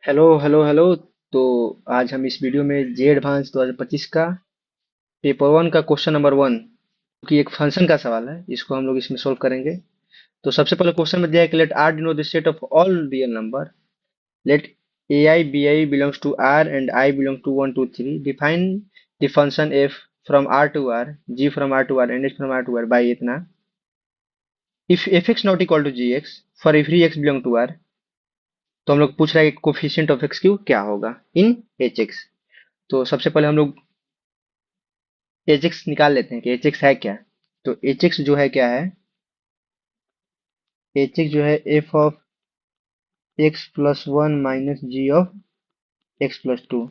Hello hello hello. तो आज हम इस वीडियो में जे एडवांस 2025 का पेपर वन का क्वेश्चन नंबर वन की एक फंक्शन का सवाल है, इसको हम लोग इसमें सोल्व करेंगे। तो सबसे पहले क्वेश्चन में दिया है कि let R denote the set of all real number, let a i b i belongs to R and i belong to 1 2 3, define the function f from R to R, g from R to R and h from R to R by इतना, if f x not equal to ji x for every x belong to R. तो हम लोग पूछ रहे हैं कि coefficient of x Q क्या होगा इन एच एक्स। तो सबसे पहले हम लोग एच एक्स निकाल लेते हैं कि एच एक्स है क्या। तो एच एक्स जो है क्या है, एच एक्स जो है F of x plus one minus ji of x plus two.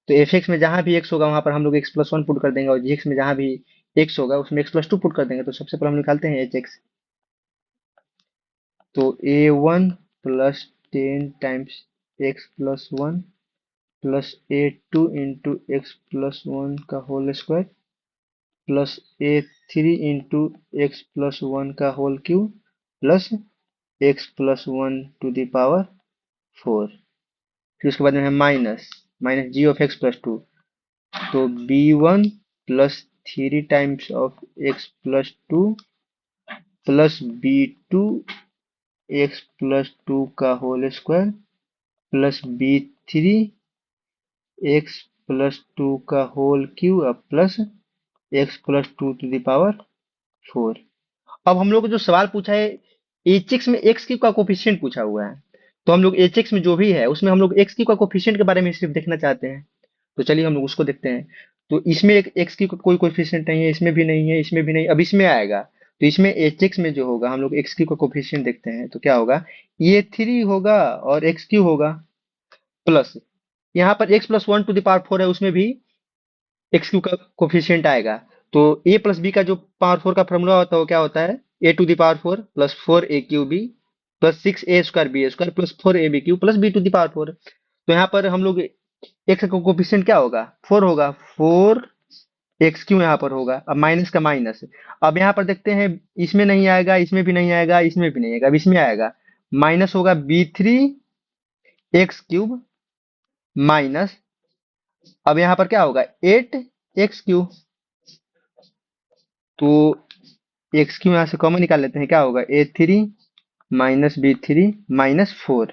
तो एफ एक्स में जहां भी एक्स होगा वहां पर हम लोग एक्स प्लस वन पुट कर देंगे, और जी एक्स में जहां भी एक्स होगा उसमें एक्स प्लस टू पुट कर देंगे। तो सबसे पहले हम निकालते हैं एच एक्स। तो a one plus 10 times x plus one plus a two into x plus one का whole square plus a three into x plus one का whole cube plus x plus one to the power 4। फिर उसके बाद में है minus minus ji of x plus two. तो b one plus 3 times of x plus two plus b two x plus two का whole square plus b three x plus two का whole cube plus x plus two to the power 4। अब हम लोग को जो सवाल पूछा है, एच एक्स में एक्स क्यू का कोफिशिएंट पूछा हुआ है। तो हम लोग एच एक्स में जो भी है उसमें हम लोग एक्स क्यू का कोफिशिएंट के बारे में सिर्फ देखना चाहते हैं। तो चलिए हम लोग उसको देखते हैं। तो इसमें एक एक्स क्यू का कोई कोफिशिएंट नहीं है, इसमें भी नहीं है, इसमें भी नहीं, अब इसमें आएगा। तो इसमें एच एक्स में जो होगा हम लोग एक्स क्यू का कोफिशिएंट देखते हैं तो क्या होगा, ये थ्री होगा और एक्स क्यू होगा प्लस यहाँ पर x plus one to the power 4 है, उसमें भी एक्स क्यू का कोफिशिएंट आएगा। तो ए प्लस बी का जो पावर 4 का फॉर्मूला होता है वो क्या होता है, a to the power 4 plus 4 a cube b plus 6 a square b square plus 4 a b cube plus b to the power 4। तो यहाँ पर हम लोग एक्स का कोफिशिएंट क्या होगा, 4 होगा। 4 एक्स क्यू यहाँ पर होगा, अब माइनस का माइनस। अब यहाँ पर देखते हैं, इसमें नहीं आएगा, इसमें भी नहीं आएगा, इसमें भी नहीं आएगा, अब इसमें आएगा। माइनस होगा b3 एक्स क्यूब माइनस, अब यहाँ पर क्या होगा 8 एक्स क्यू। तो एक्स क्यू यहाँ से कॉमन निकाल लेते हैं, क्या होगा a3 माइनस b3 माइनस 4।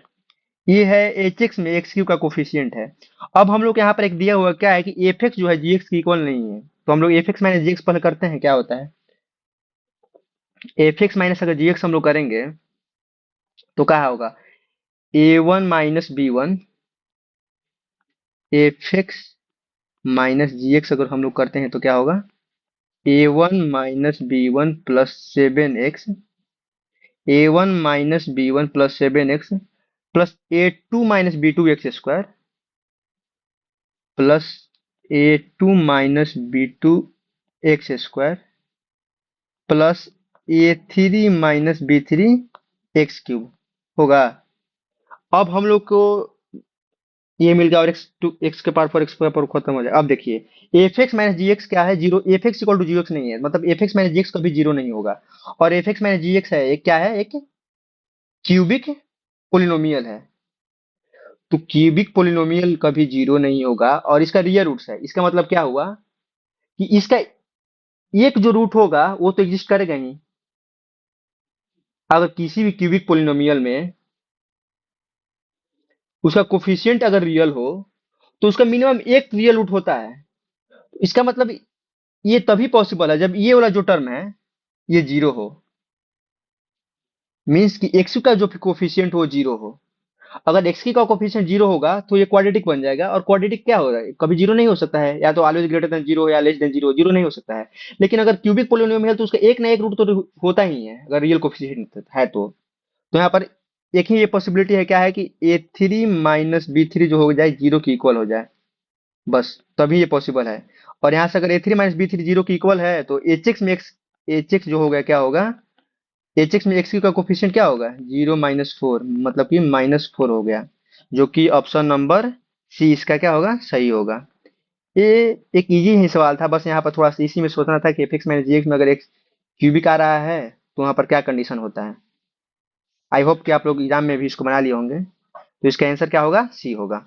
ये है एच एक्स में एक्स क्यू का कोफिशियंट है। अब हम लोग यहाँ पर एक दिया हुआ क्या है कि एफ एक्स जो है जी एक्स की इक्वल नहीं है। तो हम लोग एफ एक्स माइनस जी एक्स पहले करते हैं, क्या होता है एफ एक्स माइनस अगर जी एक्स हम लोग करेंगे तो क्या होगा, a one minus b one f x minus ji x अगर हम लोग करते हैं तो क्या होगा, a one minus b one plus 7 x, a one minus b one plus 7 x plus a two minus b two x square plus a two minus b two x square plus a three minus b three x cube होगा। अब हम लोग को ये मिल गया और X to X के पावर पर एक्स पर खत्म हो जाए। अब देखिए एफ एक्स माइनस जी एक्स क्या है, zero. F X equal to ji X नहीं है, मतलब एफ एक्स माइनस जी एक्स कभी जीरो नहीं होगा। और एफ एक्स माइनस जी एक्स है एक क्या है, एक क्यूबिक पोलिनोमियल है। तो क्यूबिक पोलिनोमियल कभी जीरो नहीं होगा और इसका रियल रूट्स है। इसका मतलब क्या हुआ कि इसका एक जो रूट होगा वो तो एग्जिस्ट करेगा ही। अगर किसी भी क्यूबिक पोलिनोमियल में उसका कोफिशिएंट अगर रियल हो तो उसका मिनिमम एक रियल रूट होता है। इसका मतलब ये तभी पॉसिबल है जब ये वाला जो टर्म है ये जीरो हो, मीन्स कि एक्स का जो कोफिशिएंट हो जीरो हो। अगर एक्स की का कोफिशिएंट जीरो होगा तो ये क्वाड्रेटिक बन जाएगा, और क्वाड्रेटिक क्या हो रहा है, कभी जीरो नहीं हो सकता है, या तो ऑलवेज ग्रेटर देन जीरो या लेस देन जीरो, जीरो नहीं हो सकता है। लेकिन अगर क्यूबिक पोलिनोमियल है तो उसका एक ना एक रूट तो होता ही है अगर रियल कोफिशिएंट है तो यहाँ पर एक ही ये पॉसिबिलिटी है, क्या है कि ए थ्री माइनस बी थ्री जो हो जाए जीरो की इक्वल हो जाए, बस तभी ये पॉसिबल है। और यहाँ से अगर a three minus b three zero की इक्वल है तो एच एक्स में एक्स, एच एक्स जो हो गया क्या होगा, एच एक्स में एक्स का कोफिशिएंट क्या होगा, 0 - 4, मतलब कि -4 हो गया, जो कि ऑप्शन नंबर सी इसका क्या होगा, सही होगा। ये एक इजी ही सवाल था, बस यहाँ पर थोड़ा सा इसी में सोचना था कि एफ एक्स माइनस जी एक्स में अगर एक्स क्यूबिक आ रहा है तो वहाँ पर क्या कंडीशन होता है। आई होप कि आप लोग एग्जाम में भी इसको बना लिए होंगे। तो इसका आंसर क्या होगा? सी होगा।